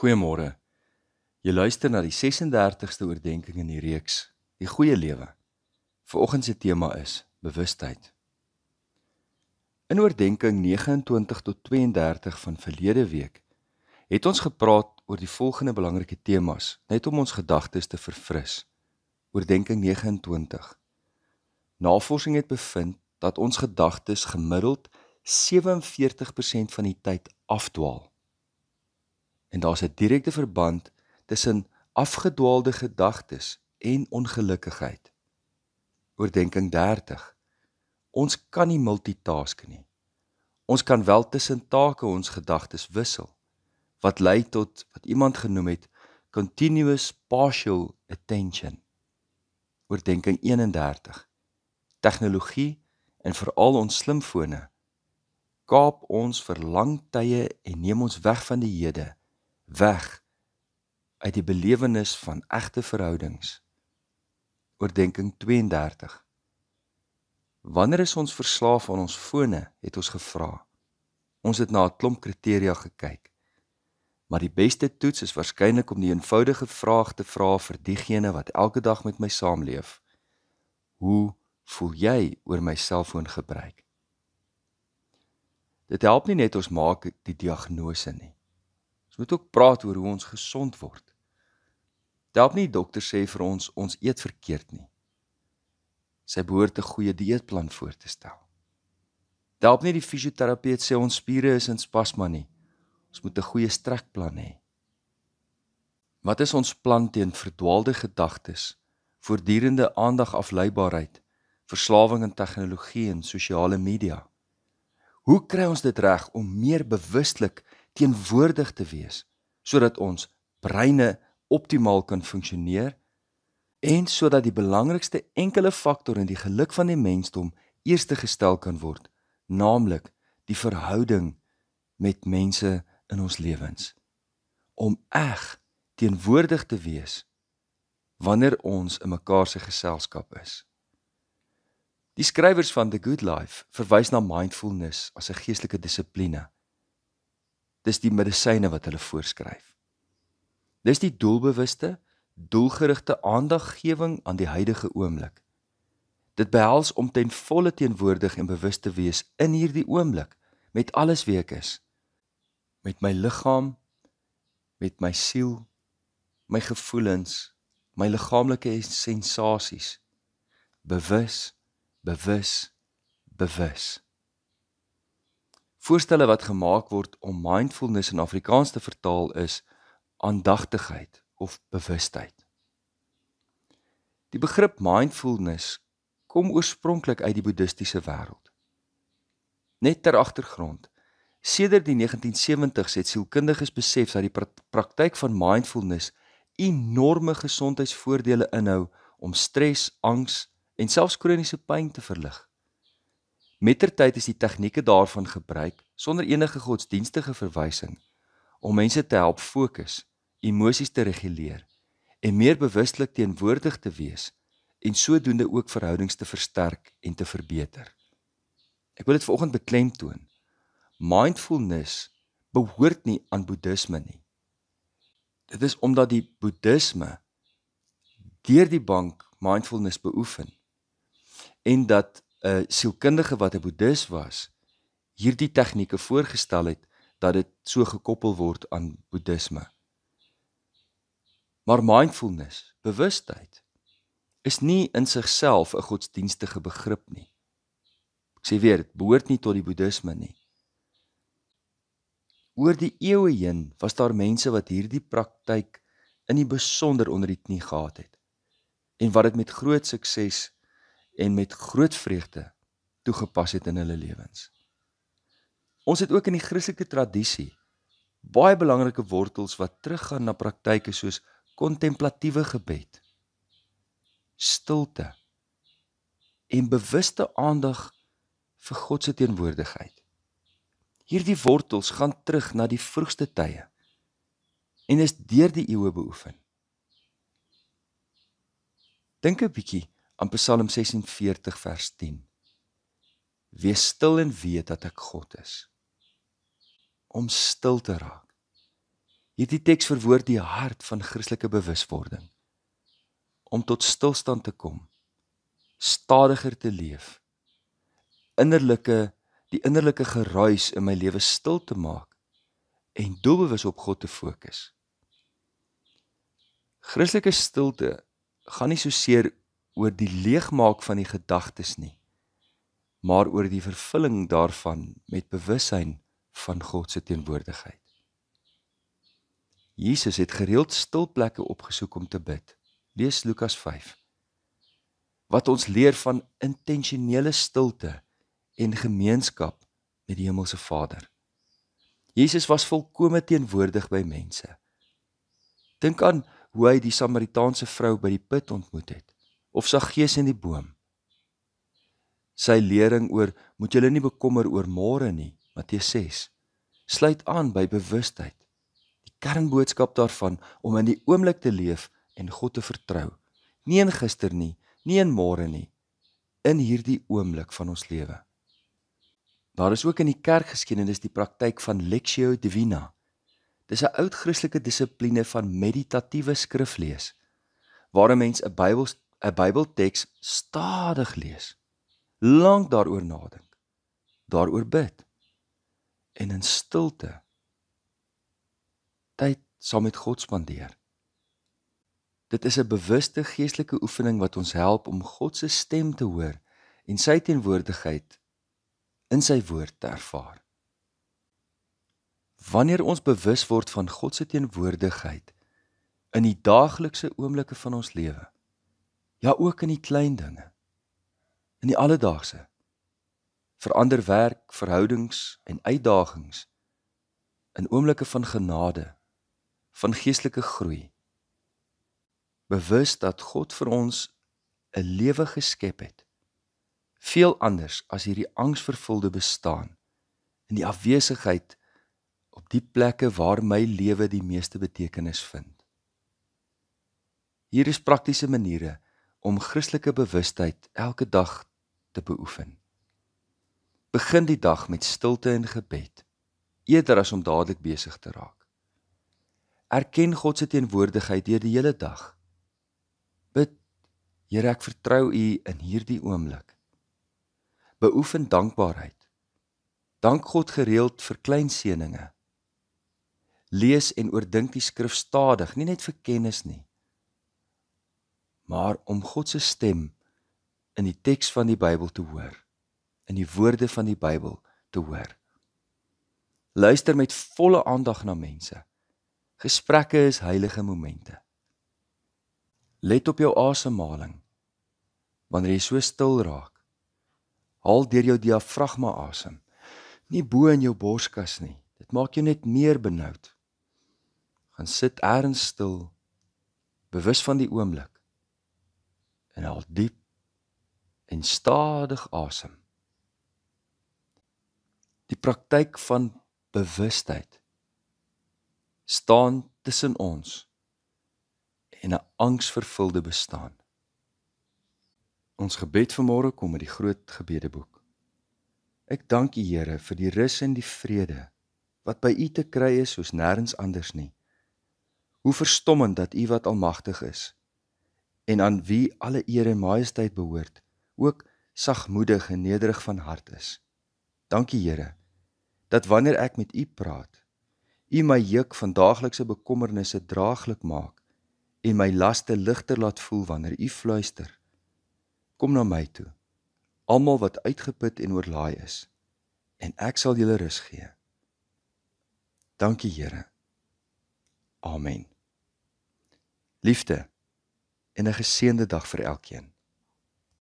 Goeiemôre. Jy luister na die 36ste oordeenking in die reeks, Die Goeie Lewe. Vanoggend se tema is bewustheid. In oordeenking 29 tot 32 van verlede week het ons gepraat oor die volgende belangrike temas, net om ons gedagtes te verfris. Oordeenking 29. Navorsing het bevind dat ons gedagtes gemiddeld 47% van die tyd afdwaal. En daar's 'n direkte verband tussen afgedwaalde gedagtes en ongelukkigheid. Oordeenking 30. Ons kan nie multitask nie. Ons kan wel tussen take ons gedagtes wissel, wat lei tot wat iemand genoem het continuous partial attention. Oordeenking 31. Tegnologie en veral ons slimfone kaap ons vir lang tye en neem ons weg van die hede, weg uit die belewenis van egte verhoudings. Oordeenking 32. Wanneer is ons verslaaf aan ons fone, het ons gevra. Ons het na 'n klomp kriteria gekyk. Maar die beste toets is waarskynlik om die eenvoudige vraag te vra vir diegene wat elke dag met my saamleef. Hoe voel jy oor my selfoongebruik? Dit help nie net ons maak die diagnose nie. Ons moet ook praat oor hoe ons gesond word. Dit help nie die dokter sê vir ons eet verkeerd nie. Sy behoort 'n goeie dieetplan voor te stel. Dit help nie die fisioterapeut sê ons spiere is in spasma nie. Ons moet 'n goeie strekplan hê. Wat is ons plan teen verdwaalde gedagtes, voortdurende aandagafleibaarheid, verslawing aan tegnologie en sosiale media? Hoe kry ons dit reg om meer bewustelik teenwoordig te wees, sodat ons breine optimaal kan funksioneer en sodat die belangrikste enkele faktor in die geluk van die mensdom eerste gestel kan word, naamlik die verhouding met mense in ons lewens, om eg teenwoordig te wees wanneer ons in mekaar se geselskap is. Die skrywers van The Good Life verwys na mindfulness as 'n geestelike dissipline. Dis die medisyne wat hulle voorskryf. Dis die doelbewuste, doelgerigte aandaggewing aan die huidige oomblik. Dit behels om ten volle teenwoordig en bewus te wees in hierdie oomblik, met alles wie ek is. Met my liggaam, met my siel, my gevoelens, my liggaamlike sensasies. Bewus, bewus, bewus. Voorstelle wat gemaak word om mindfulness in Afrikaans te vertaal is aandagtigheid of bewustheid. Die begrip mindfulness kom oorspronklik uit die boeddhistiese wêreld. Net ter agtergrond, sedert die 1970s het sielkundiges besef dat die praktyk van mindfulness enorme gesondheidsvoordele inhou om stres, angs en selfs kroniese pyn te verlig. Mettertyd is die tegnieke daarvan gebruik sonder enige godsdienstige verwysing om mense te help fokus, emosies te reguleer en meer bewustelik teenwoordig te wees en sodoende ook verhoudings te versterk en te verbeter. Ek wil dit vanoggend beklemtoon. Mindfulness behoort nie aan boeddhisme nie. Dit is omdat die boeddhisme deur die bank mindfulness beoefen en dat 'n sielkundige wat 'n boeddhis was, hierdie tegnieke voorgestel het dat dit so gekoppel word aan boeddhisme. Maar mindfulness, bewustheid, is nie in sigself 'n godsdienstige begrip nie. Ek sê weer, dit behoort nie tot die boeddhisme nie. Oor die eeue heen was daar mense wat hierdie praktyk in die besonder onder die knie gehad het en wat dit met groot sukses en met groot vreugde toegepas het in hulle lewens. Ons het ook in die Christelike tradisie baie belangrike wortels wat teruggaan na praktyke soos kontemplatiewe gebed, stilte en bewuste aandag vir God se teenwoordigheid. Hierdie wortels gaan terug na die vroegste tye en is deur die eeue beoefen. Dink 'n bietjie aan Psalm 46 vers 10. Wees stil en weet dat ek God is. Om stil te raak. Hierdie teks verwoord die hart van Christelike bewuswording, om tot stilstand te kom, stadiger te leef, die innerlike geruis in my lewe stil te maak en doelbewus op God te fokus. Christelike stilte gaan nie soseer oor die leegmaak van die gedagtes nie, maar oor die vervulling daarvan met bewussyn van God se teenwoordigheid. Jesus het gereeld stil plekke opgesoek om te bid. Lees Lukas 5. Wat ons leer van intentionele stilte en gemeenskap met die Hemelse Vader. Jesus was volkome teenwoordig by mense. Dink aan hoe hy die Samaritaanse vrou by die put ontmoet het, of Saggeus in die boom. Sy lering oor, moet julle nie bekommer oor môre nie, Matteus 6, sluit aan by bewustheid. Die kernboodskap daarvan om in die oomblik te leef en God te vertrou. Nie in gister nie, nie in môre nie, in hierdie oomblik van ons lewe. Daar is ook in die kerkgeskiedenis die praktyk van Lectio Divina. Dis 'n oud Christelike dissipline van meditatiewe skriflees, waar 'n mens 'n Bybelteks stadig lees, lank daaroor nadink, daaroor bid, en in stilte tyd saam met God spandeer. Dit is 'n bewuste geestelike oefening wat ons help om God se stem te hoor en sy teenwoordigheid in sy woord te ervaar. Wanneer ons bewus word van God se teenwoordigheid in die daaglikse oomblikke van ons lewe, ja ook in die klein dinge, in die alledaagse, verander werk, verhoudings en uitdagings, in oomblikke van genade, van geestelike groei, bewus dat God vir ons 'n lewe geskep het, veel anders as hierdie angsvervulde bestaan, in die afwesigheid op die plekke waar my lewe die meeste betekenis vind. Hier is praktiese maniere om Christelike bewustheid elke dag te beoefen. Begin die dag met stilte en gebed, eerder as om dadelik besig te raak. Erken God se teenwoordigheid deur die hele dag. Bid, Here, ek vertrou U in hierdie oomblik. Beoefen dankbaarheid. Dank God gereeld vir klein seëninge. Lees en oordink die skrif stadig, nie net vir kennis nie, maar om God se stem in die teks van die Bybel te hoor, in die woorde van die Bybel te hoor. Luister met volle aandag na mense. Gesprekke is heilige momente. Let op jou asemhaling. Wanneer jy so stil raak, haal deur jou diafragma asem, nie bo in jou borskas nie. Dit maak jou net meer benoud. Gaan sit ergens stil, bewus van die oomblik, en haal diep en stadig asem. Die praktyk van bewustheid staan tussen ons en 'n angsvervulde bestaan. Ons gebed vanmôre kom uit die groot gebedeboek. Ek dank U, Here, vir die rus en die vrede wat by U te kry is soos nêrens anders nie. Hoe verstommend dat U wat almagtig is en aan wie alle eer en majesteit behoort, ook sagmoedig en nederig van hart is. Dankie, Here, dat wanneer ek met U praat, U my juk van daaglikse bekommernisse draaglik maak en my laste ligter laat voel wanneer U fluister. Kom na my toe, almal wat uitgeput en oorlaai is, en ek sal julle rus gee. Dankie, Here. Amen. Liefde en 'n geseënde dag vir elkeen.